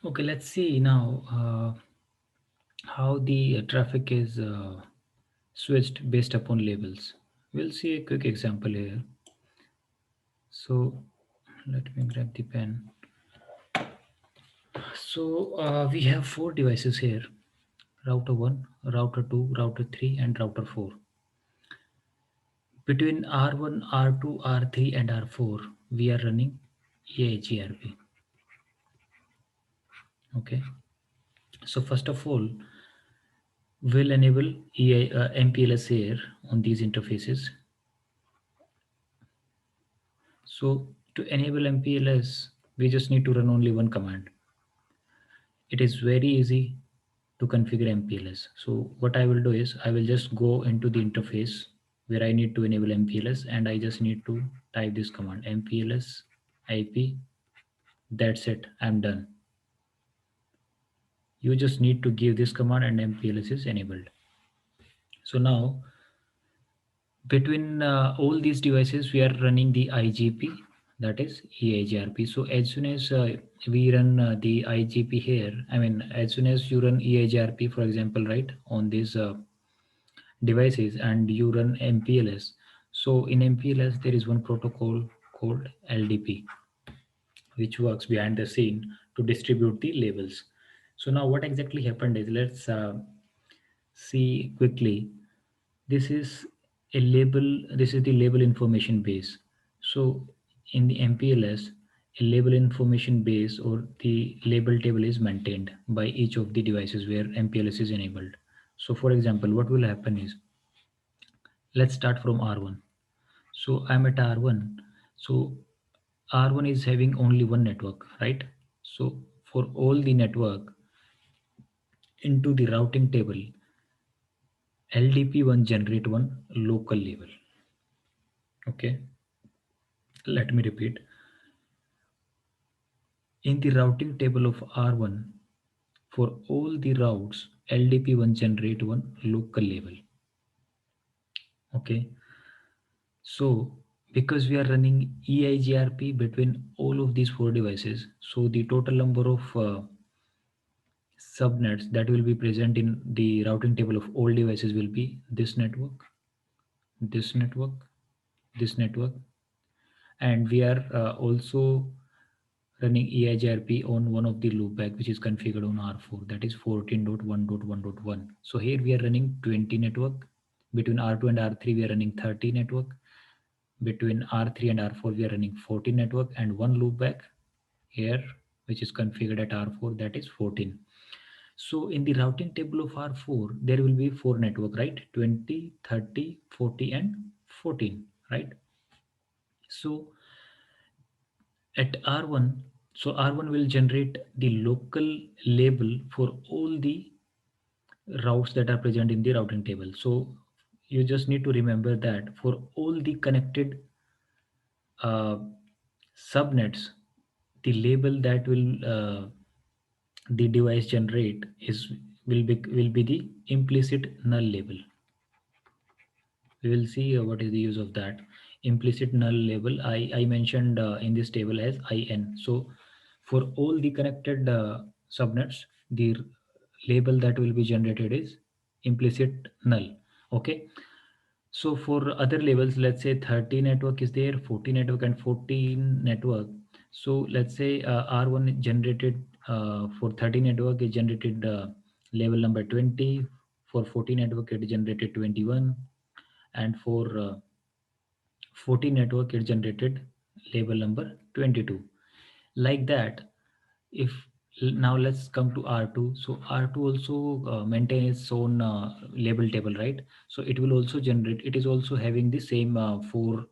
Okay, let's see now how the traffic is switched based upon labels. We'll see a quick example here. So let me grab the pen. So we have four devices here: router 1, router 2, router 3, and router 4. Between R1, R2, R3, and R4, we are running EIGRP. Okay. So first of all, we'll enable MPLS here on these interfaces. So to enable MPLS, we just need to run only one command. It is very easy to configure MPLS. So what I will do is I will just go into the interface where I need to enable MPLS, and I just need to type this command MPLS IP. That's it. I'm done. You just need to give this command and MPLS is enabled. So now between all these devices we are running the IGP, that is EIGRP. So as soon as we run the IGP here, I mean as soon as you run EIGRP for example, right, on these devices and you run MPLS, so in MPLS there is one protocol called LDP which works behind the scene to distribute the labels. So now what exactly happened is, let's see quickly. This is a label, this is the label information base. So in the MPLS, a label information base or the label table is maintained by each of the devices where MPLS is enabled. So for example, what will happen is, let's start from R1. So I'm at R1. So R1 is having only one network, right? So for all the network into the routing table, LDP1 generate one local label. Okay, let me repeat. In the routing table of R1, for all the routes, LDP1 generate one local label. Okay, so because we are running EIGRP between all of these four devices, so the total number of subnets that will be present in the routing table of all devices will be this network, this network, this network, and we are also running EIGRP on one of the loopback which is configured on R4, that is 14.1.1.1. So here we are running 20 network. Between R2 and R3 we are running 30 network. Between R3 and R4 we are running 40 network, and one loopback here which is configured at R4, that is 14. So in the routing table of R4 there will be four network, right? 20, 30, 40 and 14, right? So at R1, so R1 will generate the local label for all the routes that are present in the routing table. So you just need to remember that for all the connected uh, subnets, the label that will the device generate is will be the implicit null label. We will see what is the use of that implicit null label. I mentioned in this table as IN. So for all the connected subnets, the label that will be generated is implicit null. Okay, so for other labels, let's say 30 network is there, 40 network and 14 network. So let's say R1 generated for 30 network it generated label number 20, for 40 network it generated 21, and for 40 network it generated label number 22. Like that. If now let's come to R2. So R2 also maintain its own label table, right? So it will also generate, it is also having the same four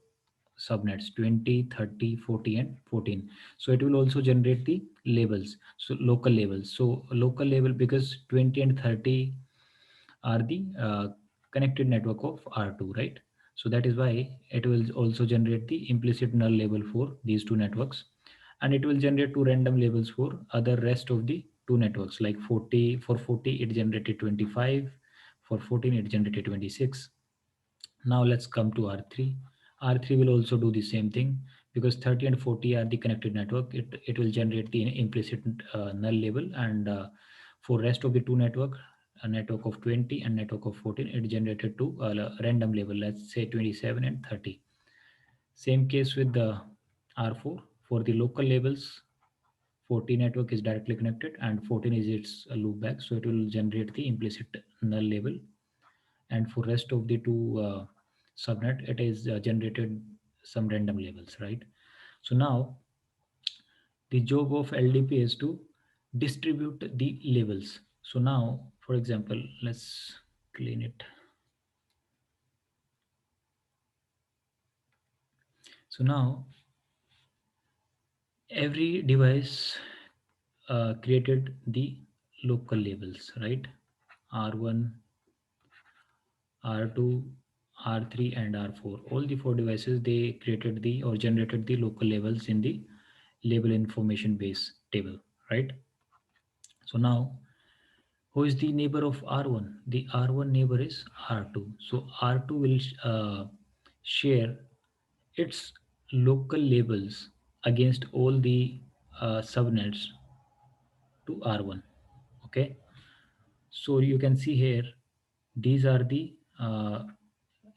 subnets: 20, 30, 40 and 14. So it will also generate the labels, so local labels. So local label, because 20 and 30 are the connected network of R2, right? So that is why it will also generate the implicit null label for these two networks, and it will generate two random labels for other rest of the two networks. Like 40, for 40 it generated 25, for 14 it generated 26. Now let's come to R3. R3 will also do the same thing, because 30 and 40 are the connected network, it will generate the implicit null label, and for rest of the two network, a network of 20 and network of 14, it generated two random label, let's say 27 and 30. Same case with the R4. For the local labels, 40 network is directly connected and 14 is its loopback, so it will generate the implicit null label. And for rest of the two subnet, it is generated some random labels, right? So now the job of LDP is to distribute the labels. So now, for example, let's clean it. So now every device created the local labels, right? R1, R2, R3, and R4. All the four devices, they created the or generated the local labels in the label information base table, right? So now, who is the neighbor of R1? The R1 neighbor is R2. So R2 will share its local labels against all the subnets to R1. Okay, so you can see here, these are the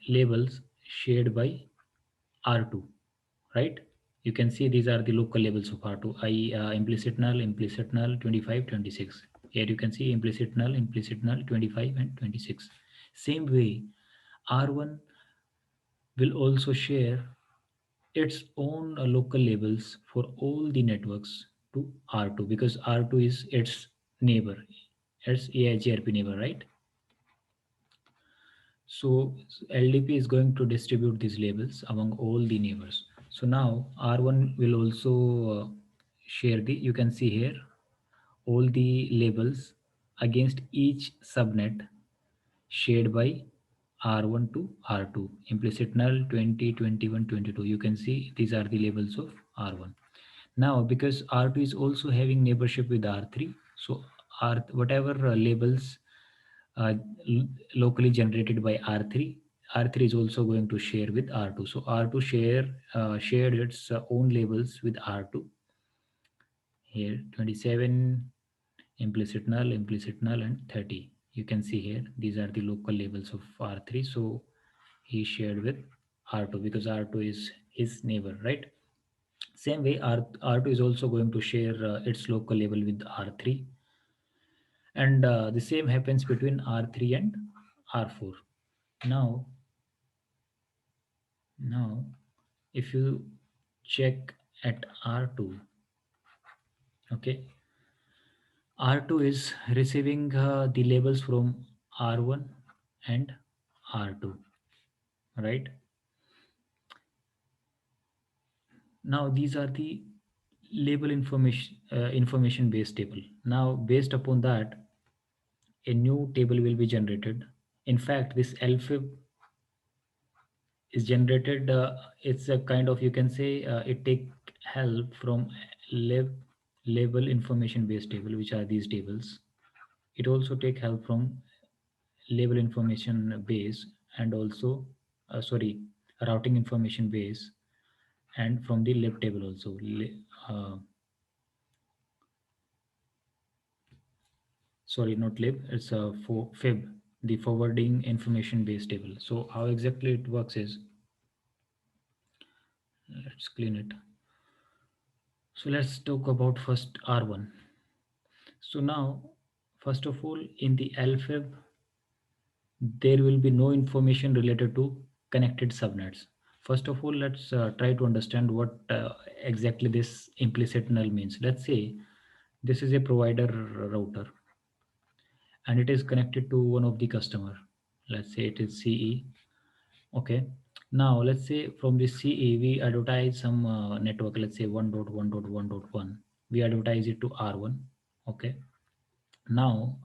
labels shared by R2, right? You can see these are the local labels of R2. Implicit null 25, 26. Here you can see implicit null 25 and 26. Same way, R1 will also share its own local labels for all the networks to R2, because R2 is its neighbor, its AIGRP neighbor, right? So LDP is going to distribute these labels among all the neighbors. So now R1 will also share the, you can see here, all the labels against each subnet shared by R1 to R2. Implicit null 20, 21, 22. You can see these are the labels of R1. Now, because R2 is also having neighborship with R3, so whatever labels uh, locally generated by R3, R3 is also going to share with R2. So R2 shared its own labels with R2. Here 27, implicit null, and 30. You can see here these are the local labels of R3. So he shared with R2 because R2 is his neighbor, right? Same way, R2 is also going to share its local label with R3, and the same happens between R3 and R4. Now, now, if you check at R2, okay, R2 is receiving the labels from R1 and R2, right? Now these are the label information based table. Now based upon that, a new table will be generated. In fact, this LFIB is generated. It's a kind of, you can say, it take help from lab, label information based table, which are these tables. It also take help from label information base, and also sorry, routing information base, and from the lib table also. Sorry, not lib, it's a for fib, the forwarding information base table. So how exactly it works is, let's clean it. So let's talk about first R1. So now, first of all, in the LFIB, there will be no information related to connected subnets. First of all, let's try to understand what exactly this implicit null means. Let's say this is a provider router and it is connected to one of the customer. Let's say it is CE. Okay. Now let's say from this CE we advertise some network. Let's say 1.1.1.1. We advertise it to R1. Okay. Now,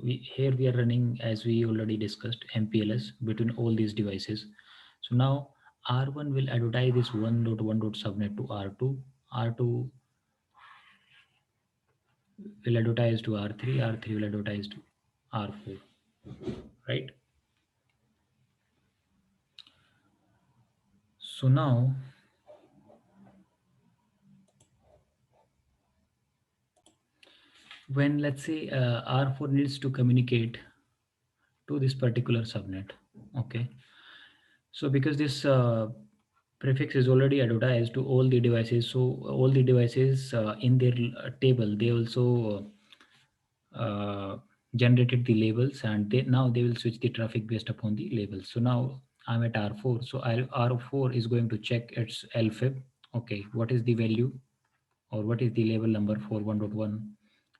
here we are running, as we already discussed, MPLS between all these devices. So now R1 will advertise this 1.1. subnet to R2. R2 will advertise to R3. R3 will advertise to R4. Right. So now when let's say R4 needs to communicate to this particular subnet. Okay, so because this prefix is already advertised to all the devices, so all the devices in their table, they also uh, generated the labels, and now they will switch the traffic based upon the labels. So now I'm at R4, so R4 is going to check its LFIB. Okay, what is the value or what is the label number for 1.1?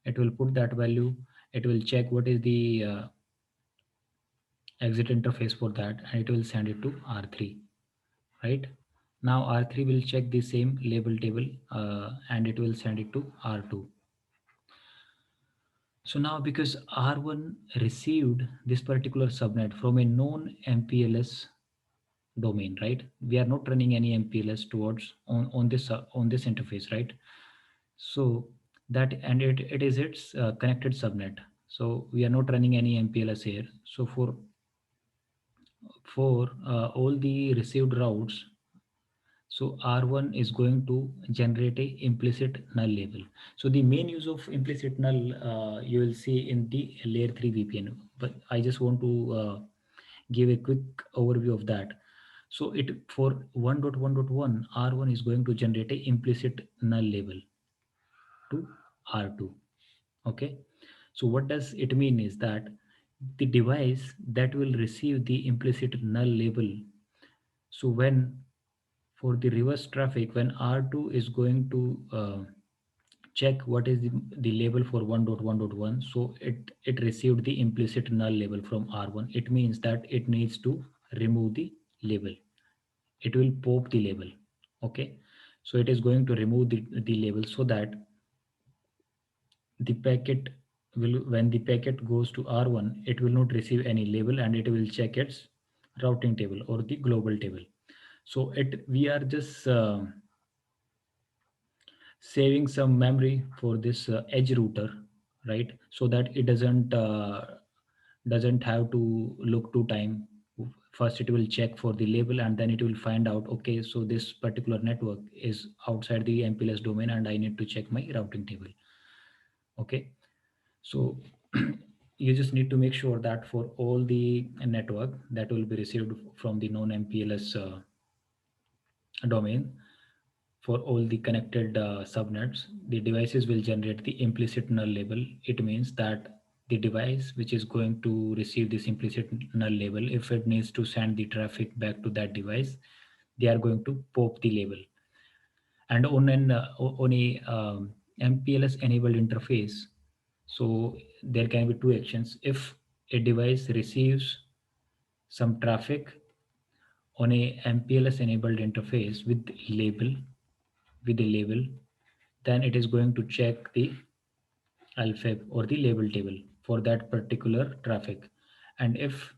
It will put that value. It will check what is the exit interface for that, and it will send it to R3, right? Now R3 will check the same label table, and it will send it to R2. So now because R1 received this particular subnet from a known MPLS domain, right? We are not running any MPLS towards on this interface, right? So that, and it is its connected subnet. So we are not running any MPLS here. So for all the received routes, so R1 is going to generate a implicit null label. So the main use of implicit null you will see in the layer 3 VPN, but I just want to give a quick overview of that. So it for 1.1.1, R1 is going to generate a implicit null label to R2. Okay. So what does it mean is that the device that will receive the implicit null label, so when for the reverse traffic, when R2 is going to check what is the label for 1.1.1, so it received the implicit null label from R1. It means that it needs to remove the label. It will pop the label. Okay, so it is going to remove the label so that the packet will, when the packet goes to R1, it will not receive any label, and it will check its routing table or the global table. So it we are just saving some memory for this edge router, right? So that it doesn't have to look to time. First it will check for the label, and then it will find out, okay, so this particular network is outside the MPLS domain and I need to check my routing table. Okay, so you just need to make sure that for all the network that will be received from the non MPLS domain, for all the connected subnets, the devices will generate the implicit null label. It means that the device which is going to receive this implicit null label, if it needs to send the traffic back to that device, they are going to pop the label. And on a MPLS enabled interface, so there can be two actions. If a device receives some traffic on a MPLS enabled interface with a label, then it is going to check the alphab or the label table for that particular traffic. And if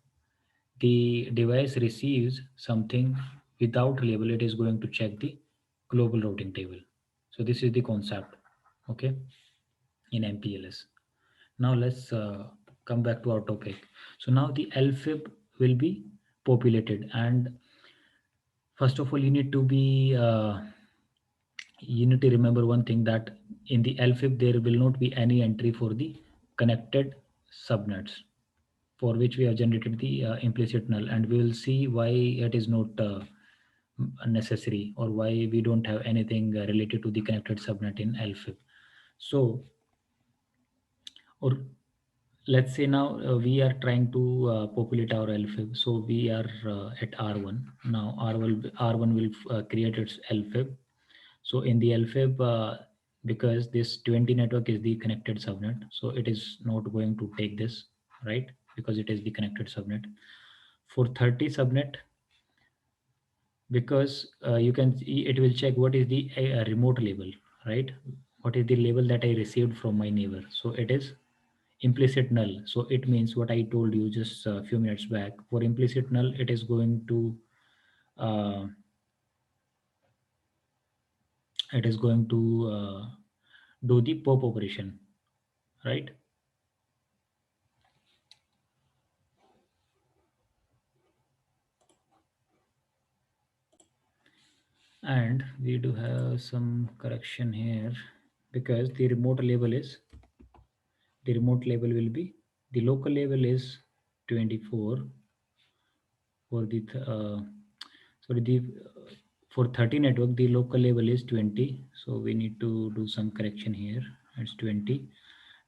the device receives something without label, it is going to check the global routing table. So this is the concept, okay, in MPLS. Now let's come back to our topic. So now the alphab will be populated, and first of all you need to remember one thing, that in the LFIP there will not be any entry for the connected subnets for which we have generated the implicit null, and we will see why it is not necessary, or why we don't have anything related to the connected subnet in LFIP. So, or let's say now we are trying to populate our LFIP. So we are at R1 now. R1 will create its LFIP. So in the LFIB, because this 20 network is the connected subnet, so it is not going to take this, right? Because it is the connected subnet. For 30 subnet, because you can see, it will check what is the remote label, right? What is the label that I received from my neighbor? So it is implicit null. So it means what I told you just a few minutes back. For implicit null, it is going to uh, do the pop operation, right? And we do have some correction here, because the remote label is The remote label will be, the local label is 24 for the sorry the for 30 network, the local label is 20, so we need to do some correction here. It's 20,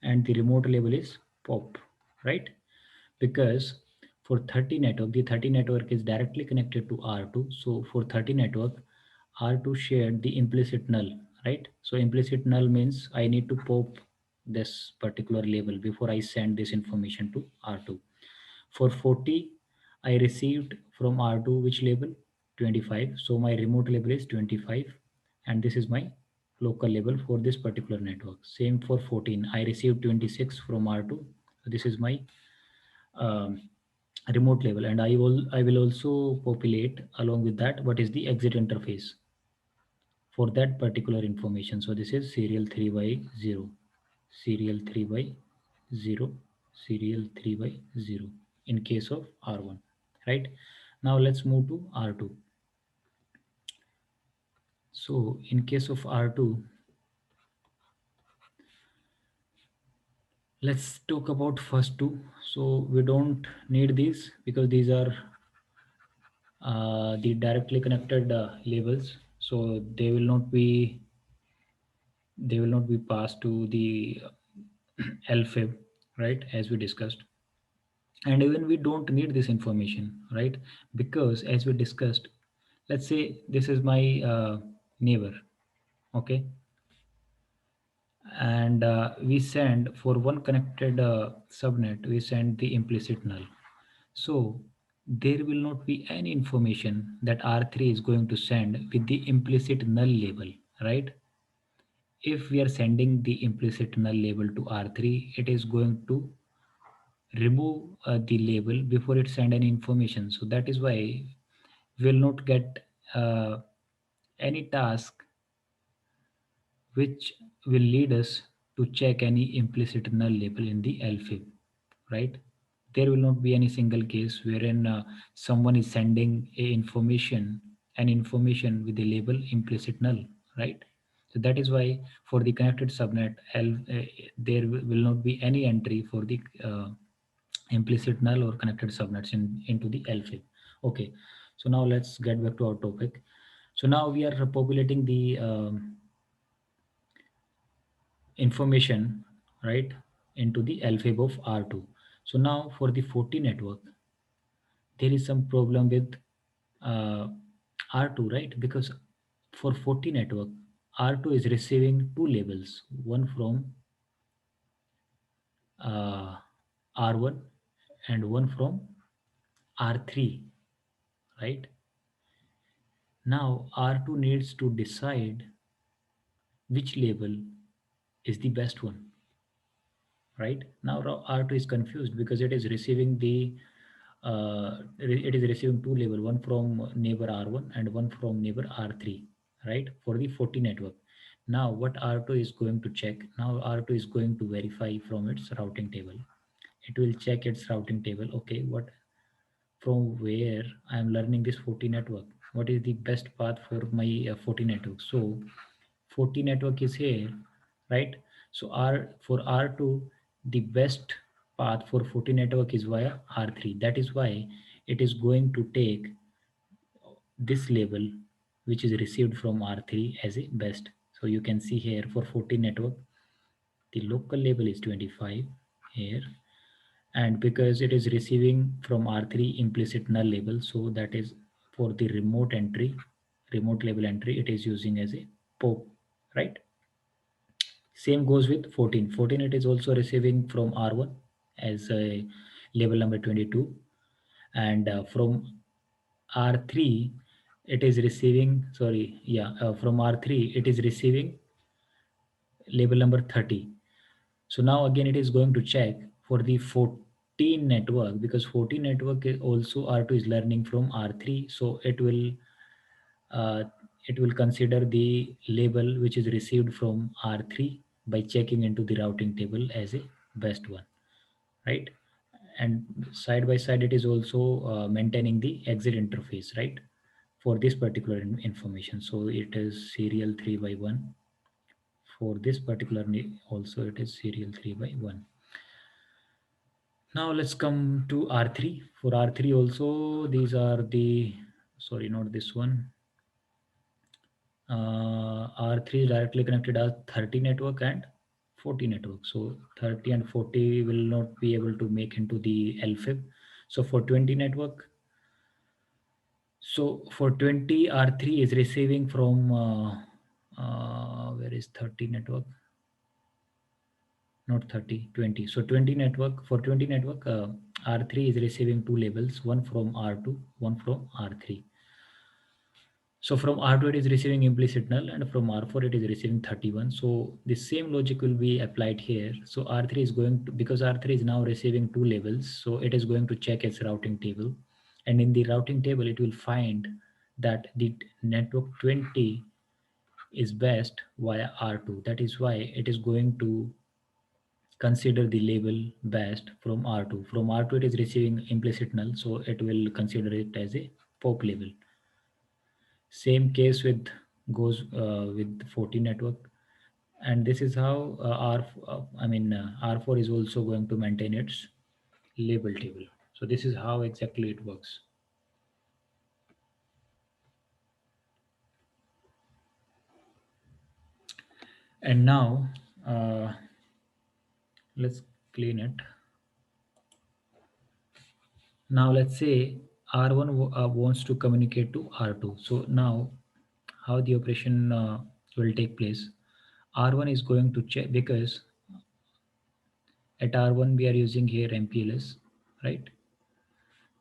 and the remote label is pop, right? Because for 30 network, the 30 network is directly connected to R2, so for 30 network, R2 shared the implicit null, right? So implicit null means I need to pop this particular label before I send this information to R2. For 40, I received from R2 which label? 25. So my remote label is 25, and this is my local label for this particular network. Same for 14. I received 26 from R2. So this is my um, remote label, and I will also populate along with that what is the exit interface for that particular information. So this is serial 3 by 0, serial 3 by 0, serial 3 by 0 in case of R1, right? Now let's move to R2. So in case of R2, let's talk about first two. So we don't need these because these are the directly connected labels, so they will not be passed to the LFIB, right, as we discussed. And even we don't need this information, right? Because as we discussed, let's say this is my neighbor, okay, and we send for one connected subnet, we send the implicit null. So there will not be any information that R3 is going to send with the implicit null label, right? If we are sending the implicit null label to R3, it is going to remove the label before it send any information. So that is why we will not get uh, any task which will lead us to check any implicit null label in the LFIB, right? There will not be any single case wherein someone is sending an information with the label implicit null, right? So that is why for the connected subnet, there will not be any entry for the implicit null or connected subnets into the LFIB. Okay, so now let's get back to our topic. So now we are populating the information, right, into the LFIB of R2. So now for the 40 network, there is some problem with uh, R2, right? Because for 40 network, R2 is receiving two labels, one from uh, R1 and one from R3, right? Now R2 needs to decide which label is the best one, right? Now R2 is confused because it is receiving it is receiving two label, one from neighbor R1 and one from neighbor R3, right, for the 40 network. Now what R2 is going to check, now R2 is going to verify from its routing table. It will check its routing table. Okay, what, from where I am learning this 40 network, what is the best path for my 40 network? So 40 network is here, right? So for R2, the best path for 40 network is via R3. That is why it is going to take this label which is received from R3 as a best. So you can see here for 40 network, the local label is 25 here, and because it is receiving from R3 implicit null label, so that is for the remote label entry, it is using as a POP, right? Same goes with 14. 14 it is also receiving from R1 as a label number 22, and from R3 it is receiving, sorry, yeah, from R3 it is receiving label number 30. So now again it is going to check for the 14 network, because 14 network is also R2 is learning from R3, so uh, it will consider the label which is received from R3 by checking into the routing table as a best one, right? And side by side it is also maintaining the exit interface, right, for this particular information. So it is serial 3 by 1 for this particular also it is serial 3 by 1. Now let's come to R3. For R3 also, these are the, sorry, not this one. R3 is directly connected as 30 network and 40 network. So 30 and 40 will not be able to make into the LFIB. So for 20 network, so for 20, R3 is receiving from, where is 30 network? Not 30, 20. So 20 network, for 20 network, R3 is receiving two labels, one from R2, one from R3. So from R2 it is receiving implicit null, and from R4 it is receiving 31. So the same logic will be applied here. So R3 is going to, because R3 is now receiving two labels, so it is going to check its routing table. And in the routing table, it will find that the network 20 is best via R2. That is why it is going to consider the label best from R2. From R2 it is receiving implicit null, so it will consider it as a POP label. Same case with goes with 40 network, and this is how R4 is also going to maintain its label table. So this is how exactly it works. And now uh, let's clean it. Now let's say R1 wants to communicate to R2. So now how the operation will take place. R1 is going to check, because at R1 we are using here MPLS, right?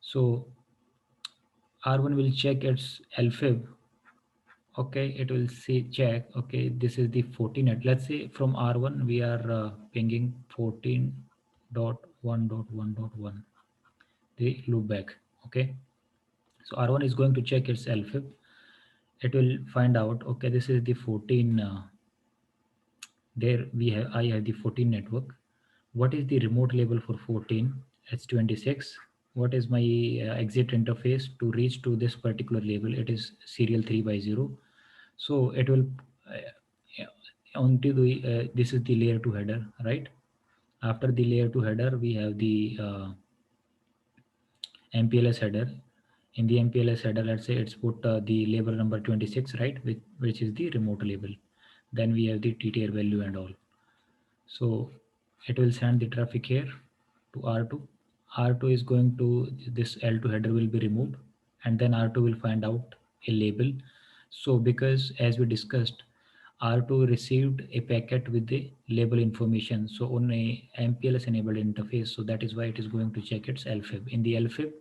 So R1 will check its LFIB. Okay, it will see check. Okay, this is the 14 net. Let's say from R1 we are pinging 14.1.1.1, the loopback. Okay, so R1 is going to check its LFIB. It will find out, okay, this is the 14. There we have, I have the 14 network. What is the remote label for 14? It's 26. What is my exit interface to reach to this particular label? It is serial 3 by 0. So it will onto the this is the layer 2 header, right? After the layer 2 header, we have the MPLS header. In the MPLS header, let's say it's put the label number 26, right? Which is the remote label. Then we have the TTR value and all. So it will send the traffic here to R2. R2 is going to, this L2 header will be removed, and then R2 will find out a label. So because as we discussed, R2 received a packet with the label information. So on a MPLS enabled interface, so that is why it is going to check its LFIB. In the LFIB,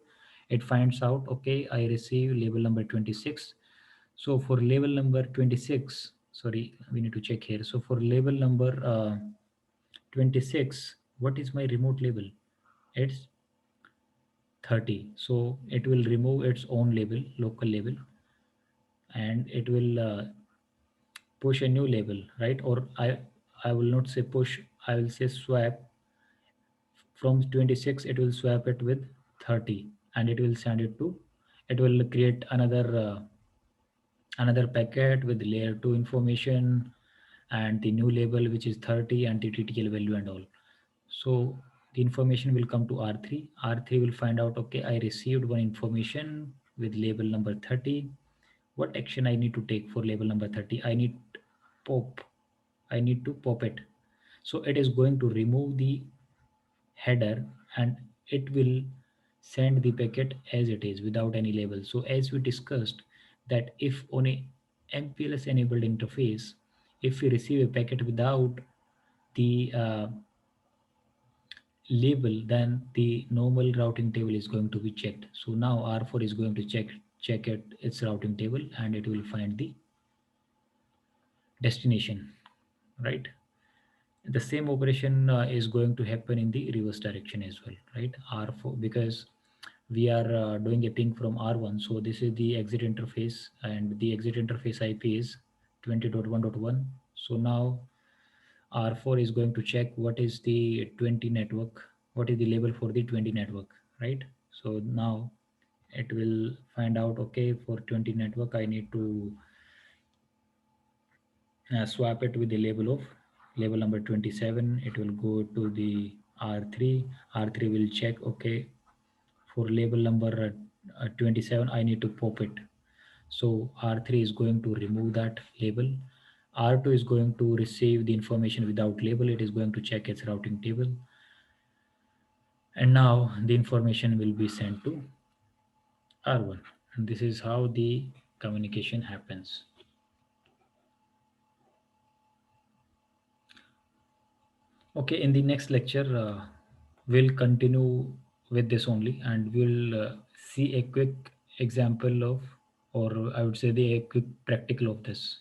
it finds out, okay, I receive label number 26. So for label number 26, sorry, we need to check here. So for label number 26, what is my remote label? It's 30. So it will remove its own label, local label, and it will push a new label, right? Or I will not say push, I will say swap. From 26 it will swap it with 30, and it will send it to, it will create another packet with layer 2 information and the new label which is 30 and the TTL value and all. So the information will come to R3. R3 will find out, okay, I received one information with label number 30. What action I need to take for label number 30? I need pop. I need to pop it. So it is going to remove the header, and it will send the packet as it is without any label. So as we discussed, that if on a MPLS enabled interface, if we receive a packet without the label, then the normal routing table is going to be checked. So now R4 is going to check its routing table, and it will find the destination, right? The same operation is going to happen in the reverse direction as well, right? R4, because we are doing a ping from R1, so this is the exit interface, and the exit interface IP is 20.1.1. So now R4 is going to check what is the 20 network, what is the label for the 20 network, right? So now it will find out, okay, for 20 network I need to swap it with the label of label number 27. It will go to the R3. R3 will check, okay, for label number 27, I need to pop it. So R3 is going to remove that label. R2 is going to receive the information without label. It is going to check its routing table. And now the information will be sent to R1. And this is how the communication happens. Okay, in the next lecture, we'll continue with this only, and we'll see a quick example of, or I would say, the a quick practical of this.